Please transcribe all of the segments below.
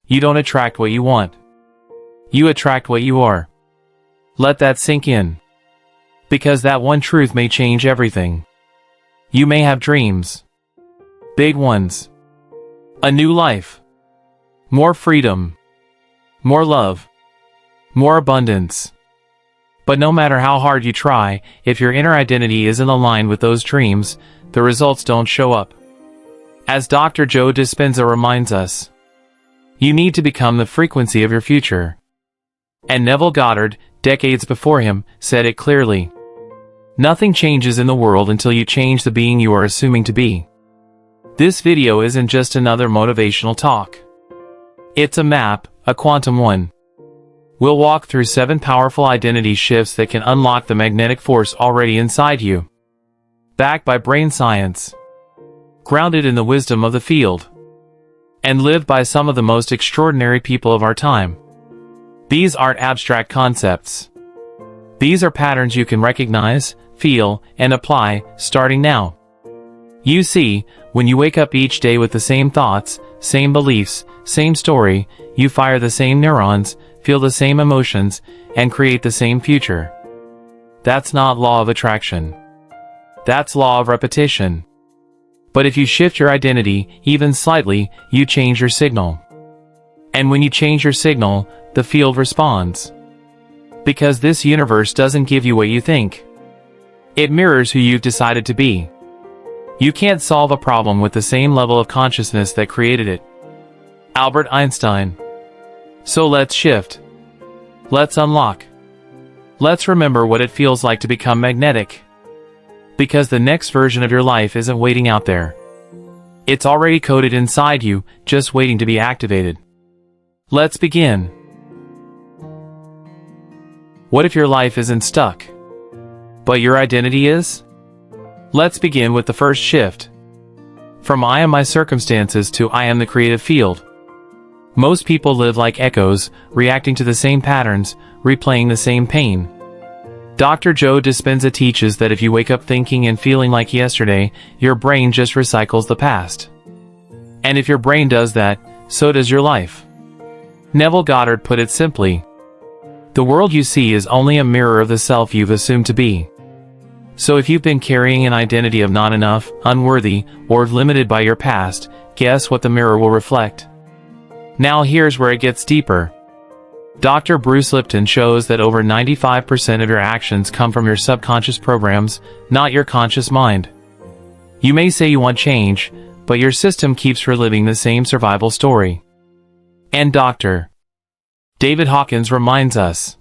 You don't attract what you want. You attract what you are. Let that sink in. Because that one truth may change everything. You may have dreams. Big ones. A new life. More freedom. More love. More abundance. But no matter how hard you try, if your inner identity isn't aligned with those dreams, the results don't show up. As Dr. Joe Dispenza reminds us, you need to become the frequency of your future. And Neville Goddard, decades before him, said it clearly. Nothing changes in the world until you change the being you are assuming to be. This video isn't just another motivational talk. It's a map, a quantum one. We'll walk through 7 powerful identity shifts that can unlock the magnetic force already inside you. Backed by brain science. Grounded in the wisdom of the field. And lived by some of the most extraordinary people of our time. These aren't abstract concepts. These are patterns you can recognize, feel, and apply, starting now. You see, when you wake up each day with the same thoughts, same beliefs, same story, you fire the same neurons, feel the same emotions, and create the same future. That's not law of attraction. That's law of repetition. But if you shift your identity, even slightly, you change your signal. And when you change your signal, the field responds. Because this universe doesn't give you what you think. It mirrors who you've decided to be. You can't solve a problem with the same level of consciousness that created it. Albert Einstein. So let's shift. Let's unlock. Let's remember what it feels like to become magnetic. Because the next version of your life isn't waiting out there. It's already coded inside you, just waiting to be activated. Let's begin. What if your life isn't stuck, but your identity is? Let's begin with the first shift. From I am my circumstances to I am the creative field. Most people live like echoes, reacting to the same patterns, replaying the same pain. Dr. Joe Dispenza teaches that if you wake up thinking and feeling like yesterday, your brain just recycles the past. And if your brain does that, so does your life. Neville Goddard put it simply. The world you see is only a mirror of the self you've assumed to be. So if you've been carrying an identity of not enough, unworthy, or limited by your past, guess what the mirror will reflect? Now here's where it gets deeper. Dr. Bruce Lipton shows that over 95% of your actions come from your subconscious programs, not your conscious mind. You may say you want change, but your system keeps reliving the same survival story. And Dr. David Hawkins reminds us,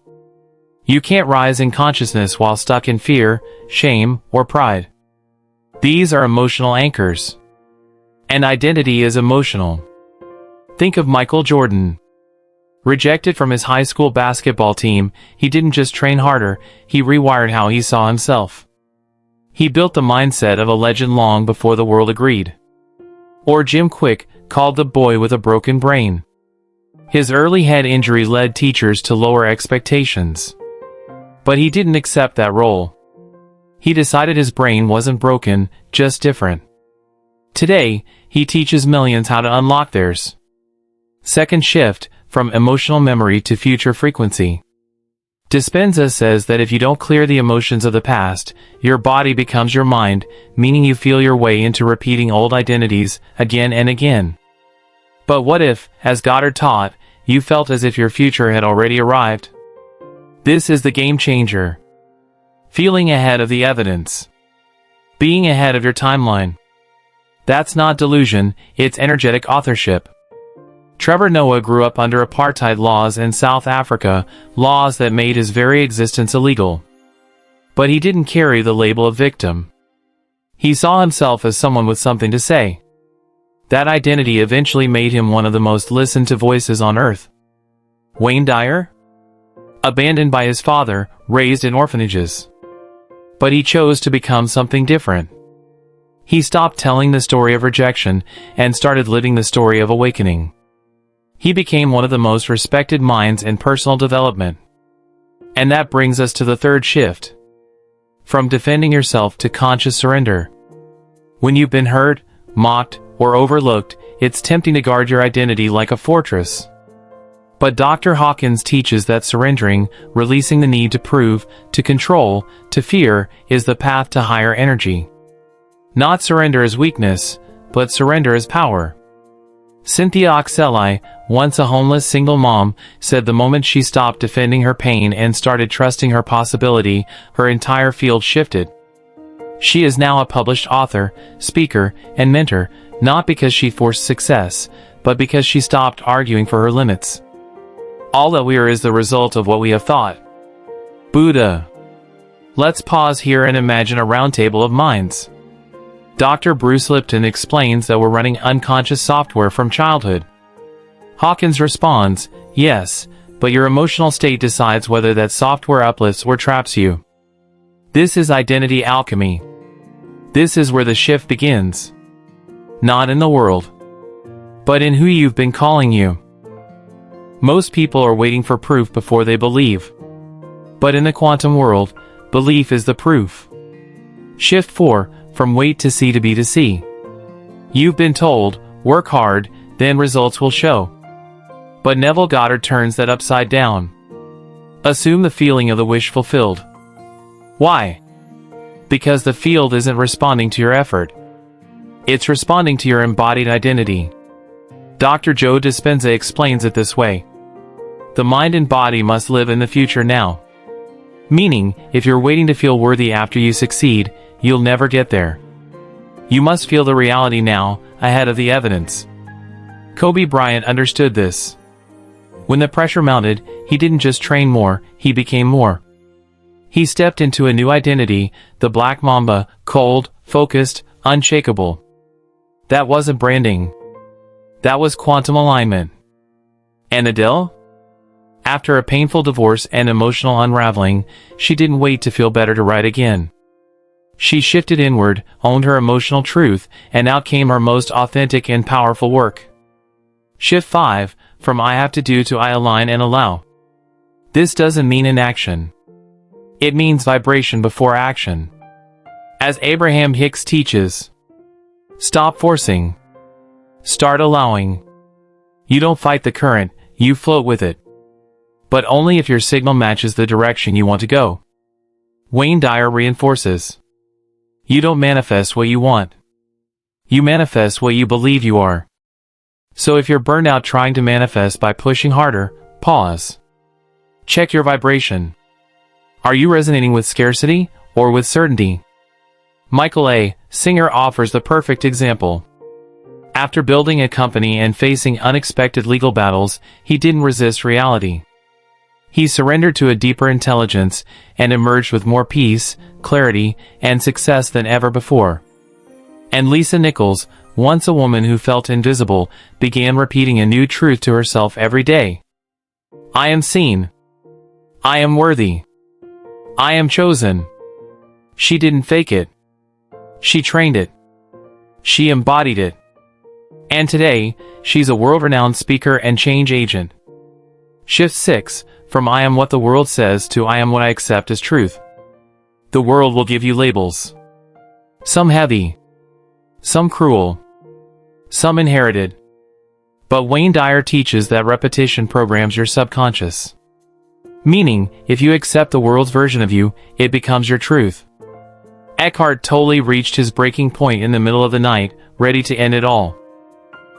you can't rise in consciousness while stuck in fear, shame, or pride. These are emotional anchors. And identity is emotional. Think of Michael Jordan. Rejected from his high school basketball team, he didn't just train harder, he rewired how he saw himself. He built the mindset of a legend long before the world agreed. Or Jim Quick, called the boy with a broken brain. His early head injury led teachers to lower expectations. But he didn't accept that role. He decided his brain wasn't broken, just different. Today, he teaches millions how to unlock theirs. Second shift, from emotional memory to future frequency. Dispenza says that if you don't clear the emotions of the past, your body becomes your mind, meaning you feel your way into repeating old identities again and again. But what if, as Goddard taught, you felt as if your future had already arrived? This is the game changer. Feeling ahead of the evidence. Being ahead of your timeline. That's not delusion, it's energetic authorship. Trevor Noah grew up under apartheid laws in South Africa, laws that made his very existence illegal. But he didn't carry the label of victim. He saw himself as someone with something to say. That identity eventually made him one of the most listened to voices on earth. Wayne Dyer? Abandoned by his father, raised in orphanages. But he chose to become something different. He stopped telling the story of rejection and started living the story of awakening. He became one of the most respected minds in personal development. And that brings us to the third shift. From defending yourself to conscious surrender. When you've been hurt, mocked, or overlooked, it's tempting to guard your identity like a fortress. But Dr. Hawkins teaches that surrendering, releasing the need to prove, to control, to fear, is the path to higher energy. Not surrender as weakness, but surrender as power. Cynthia Oxeli, once a homeless single mom, said the moment she stopped defending her pain and started trusting her possibility, her entire field shifted. She is now a published author, speaker, and mentor, not because she forced success, but because she stopped arguing for her limits. All that we are is the result of what we have thought. Buddha. Let's pause here and imagine a round table of minds. Dr. Bruce Lipton explains that we're running unconscious software from childhood. Hawkins responds, yes, but your emotional state decides whether that software uplifts or traps you. This is identity alchemy. This is where the shift begins. Not in the world, but in who you've been calling you. Most people are waiting for proof before they believe. But in the quantum world, belief is the proof. Shift 4, from wait to see to be to see. You've been told, work hard, then results will show. But Neville Goddard turns that upside down. Assume the feeling of the wish fulfilled. Why? Because the field isn't responding to your effort. It's responding to your embodied identity. Dr. Joe Dispenza explains it this way. The mind and body must live in the future now. Meaning, if you're waiting to feel worthy after you succeed, you'll never get there. You must feel the reality now, ahead of the evidence. Kobe Bryant understood this. When the pressure mounted, he didn't just train more, he became more. He stepped into a new identity, the Black Mamba, cold, focused, unshakable. That wasn't branding. That was quantum alignment. And Adele? After a painful divorce and emotional unraveling, she didn't wait to feel better to write again. She shifted inward, owned her emotional truth, and out came her most authentic and powerful work. Shift 5, from I have to do to I align and allow. This doesn't mean inaction. It means vibration before action. As Abraham Hicks teaches, stop forcing. Start allowing. You don't fight the current, you float with it. But only if your signal matches the direction you want to go. Wayne Dyer reinforces. You don't manifest what you want. You manifest what you believe you are. So if you're burned out trying to manifest by pushing harder, pause. Check your vibration. Are you resonating with scarcity or with certainty? Michael A. Singer offers the perfect example. After building a company and facing unexpected legal battles, he didn't resist reality. He surrendered to a deeper intelligence and emerged with more peace, clarity, and success than ever before. And Lisa Nichols, once a woman who felt invisible, began repeating a new truth to herself every day. I am seen. I am worthy. I am chosen. She didn't fake it. She trained it. She embodied it. And today, she's a world-renowned speaker and change agent. Shift 6, from I am what the world says to I am what I accept as truth. The world will give you labels. Some heavy. Some cruel. Some inherited. But Wayne Dyer teaches that repetition programs your subconscious. Meaning, if you accept the world's version of you, it becomes your truth. Eckhart Tolle reached his breaking point in the middle of the night, ready to end it all.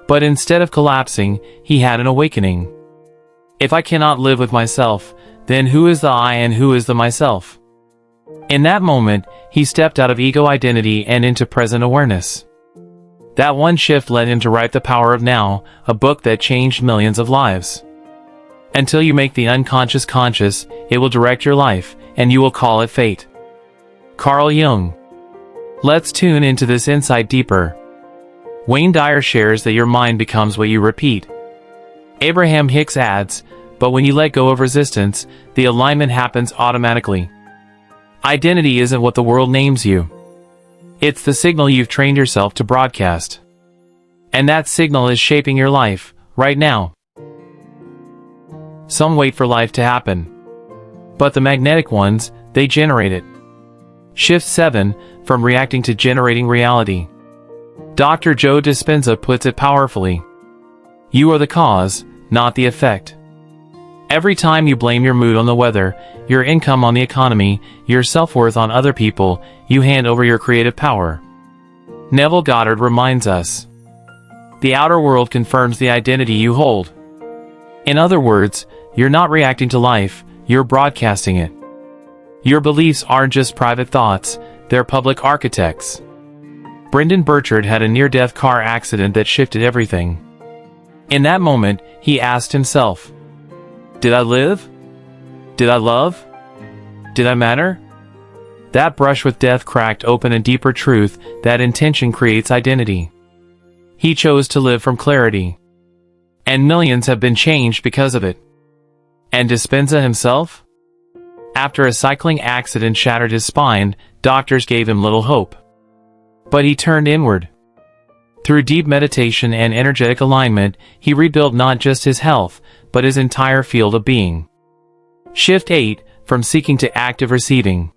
But instead of collapsing, he had an awakening. If I cannot live with myself, then who is the I and who is the myself? In that moment, he stepped out of ego identity and into present awareness. That one shift led him to write The Power of Now, a book that changed millions of lives. Until you make the unconscious conscious, it will direct your life, and you will call it fate. Carl Jung. Let's tune into this insight deeper. Wayne Dyer shares that your mind becomes what you repeat. Abraham Hicks adds, but when you let go of resistance, the alignment happens automatically. Identity isn't what the world names you. It's the signal you've trained yourself to broadcast. And that signal is shaping your life, right now. Some wait for life to happen. But the magnetic ones, they generate it. Shift 7, from reacting to generating reality. Dr. Joe Dispenza puts it powerfully. You are the cause, not the effect. Every time you blame your mood on the weather, your income on the economy, your self-worth on other people, you hand over your creative power. Neville Goddard reminds us, the outer world confirms the identity you hold. In other words, you're not reacting to life, you're broadcasting it. Your beliefs aren't just private thoughts, they're public architects. Brendan Burchard had a near-death car accident that shifted everything. In that moment, he asked himself, did I live? Did I love? Did I matter? That brush with death cracked open a deeper truth, that intention creates identity. He chose to live from clarity. And millions have been changed because of it. And Dispenza himself? After a cycling accident shattered his spine, doctors gave him little hope. But he turned inward. Through deep meditation and energetic alignment, he rebuilt not just his health, but his entire field of being. Shift 8, from seeking to active receiving.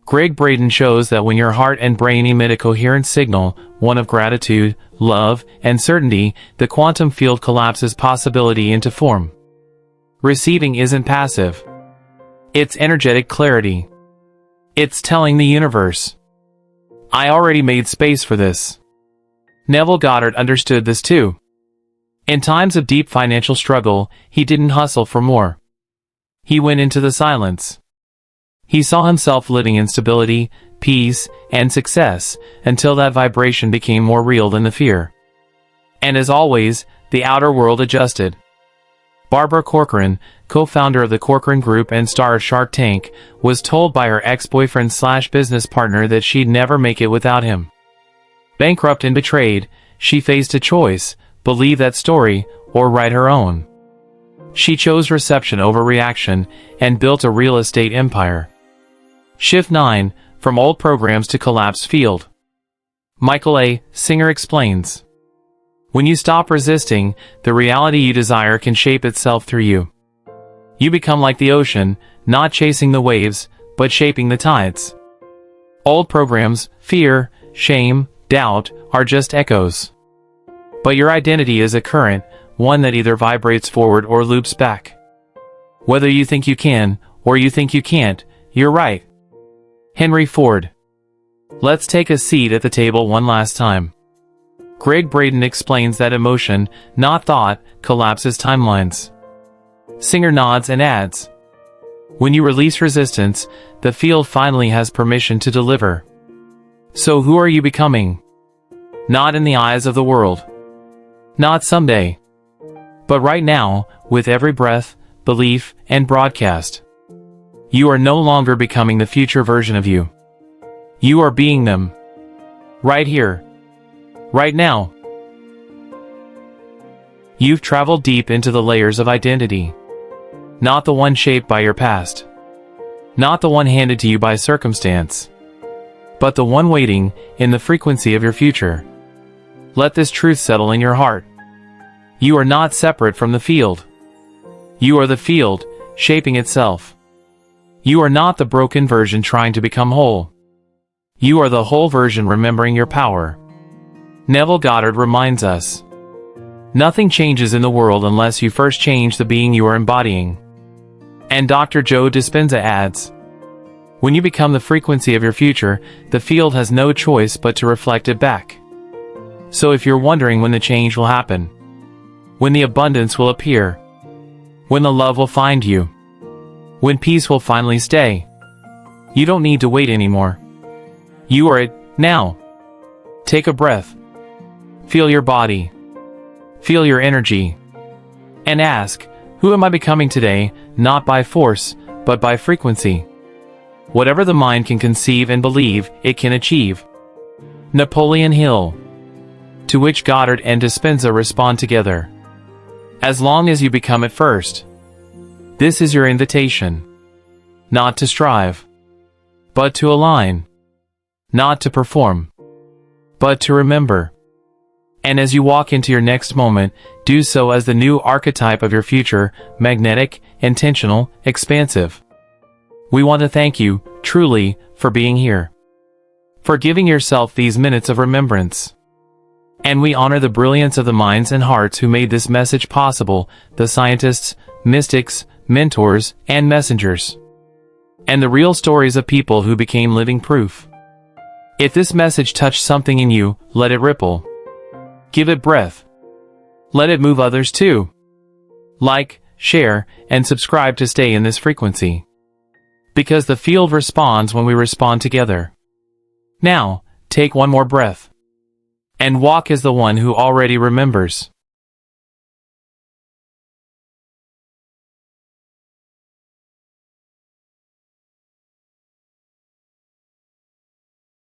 Greg Braden shows that when your heart and brain emit a coherent signal, one of gratitude, love, and certainty, the quantum field collapses possibility into form. Receiving isn't passive. It's energetic clarity. It's telling the universe, I already made space for this. Neville Goddard understood this too. In times of deep financial struggle, he didn't hustle for more. He went into the silence. He saw himself living in stability, peace, and success, until that vibration became more real than the fear. And as always, the outer world adjusted. Barbara Corcoran, co-founder of the Corcoran Group and star of Shark Tank, was told by her ex-boyfriend/business partner that she'd never make it without him. Bankrupt and betrayed, she faced a choice: believe that story, or write her own. She chose reception over reaction, and built a real estate empire. Shift 9, from old programs to collapsed field. Michael A. Singer explains, when you stop resisting, the reality you desire can shape itself through you. You become like the ocean, not chasing the waves, but shaping the tides. Old programs, fear, shame, doubt, are just echoes. But your identity is a current, one that either vibrates forward or loops back. Whether you think you can, or you think you can't, you're right. Henry Ford. Let's take a seat at the table one last time. Greg Braden explains that emotion, not thought, collapses timelines. Singer nods and adds, when you release resistance, the field finally has permission to deliver. So who are you becoming? Not in the eyes of the world. Not someday. But right now, with every breath, belief, and broadcast. You are no longer becoming the future version of you. You are being them. Right here. Right now. You've traveled deep into the layers of identity. Not the one shaped by your past. Not the one handed to you by circumstance. But the one waiting, in the frequency of your future. Let this truth settle in your heart. You are not separate from the field. You are the field, shaping itself. You are not the broken version trying to become whole. You are the whole version remembering your power. Neville Goddard reminds us, nothing changes in the world unless you first change the being you are embodying. And Dr. Joe Dispenza adds, when you become the frequency of your future, the field has no choice but to reflect it back. So if you're wondering when the change will happen, when the abundance will appear, when the love will find you, when peace will finally stay, you don't need to wait anymore. You are it, now. Take a breath. Feel your body. Feel your energy. And ask, who am I becoming today, not by force, but by frequency? Whatever the mind can conceive and believe, it can achieve. Napoleon Hill. To which Goddard and Dispenza respond together. As long as you become it first. This is your invitation. Not to strive, but to align. Not to perform, but to remember. And as you walk into your next moment, do so as the new archetype of your future, magnetic, intentional, expansive. We want to thank you, truly, for being here. For giving yourself these minutes of remembrance. And we honor the brilliance of the minds and hearts who made this message possible, the scientists, mystics, mentors, and messengers. And the real stories of people who became living proof. If this message touched something in you, let it ripple. Give it breath. Let it move others too. Like, share, and subscribe to stay in this frequency. Because the field responds when we respond together. Now, take one more breath. And walk as the one who already remembers.